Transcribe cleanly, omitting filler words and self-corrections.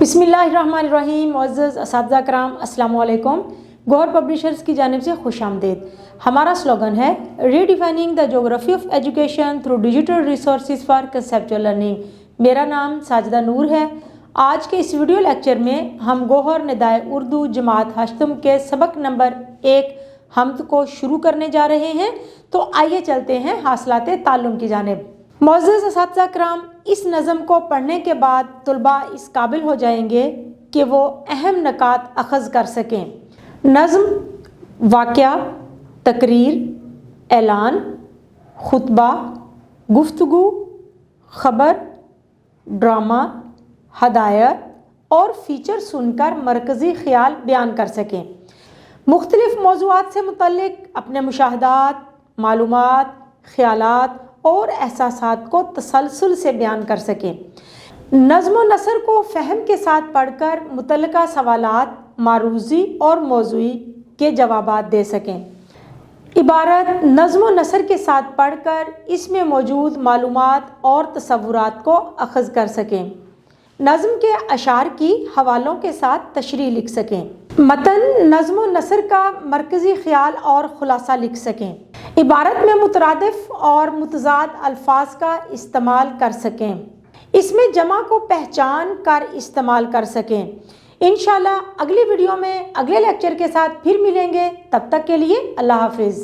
बिस्मिल्लाहिर्रहमानिर्रहीम। मुअज़्ज़ज़ असातिज़ा कराम, अस्सलामु अलैकुम। गौहर पब्लिशर्स की जानिब से खुश आमदीद। हमारा स्लोगन है redefining the geography of education through digital resources for conceptual learning. मेरा नाम साजिदा नूर है। आज के इस वीडियो लेक्चर में हम गौहर निदाए उर्दू जमात हश्तम के सबक नंबर 1 हमद को शुरू करने जा रहे हैं। तो आइए चलते हैं हासिलात ताल्लुम की जानिब। मुअज़्ज़ज़ असातिज़ा कराम, इस नज़म को पढ़ने के बाद तुलबा इस काबिल हो जाएंगे कि वो अहम नकात अखज़ कर सकें। नज़म वाक़या, तकरीर, ऐलान, खुतबा, गुफ्तगू, ख़बर, ड्रामा, हदायत और फ़ीचर सुनकर मरकज़ी ख़याल बयान कर सकें। मुख्तलिफ़ मौज़ूआत से मुतल्लिक़ अपने मुशाहदात, मालूमात, ख़यालात और एहसासात को तसलसल से बयान कर सकें। नज़्म व नसर को फ़हम के साथ पढ़कर मुतल्लिका सवालात, मारूज़ी और मौज़ूई के जवाबात दे सकें। इबारत नज़्म व नसर के साथ पढ़कर इसमें मौजूद मालूमात और तसव्वुरात को अखज़ कर सकें। नज़्म के अशार की हवालों के साथ तशरीह लिख सकें। मतन नज़्म व नसर का मरकज़ी ख़याल और ख़ुलासा लिख सकें। इबारत में मुतरादिफ और मुतज़ाद अल्फाज का इस्तेमाल कर सकें। इसमें जमा को पहचान कर इस्तेमाल कर सकें। इंशाअल्लाह अगली वीडियो में अगले लेक्चर के साथ फिर मिलेंगे। तब तक के लिए अल्लाह हाफ़िज़।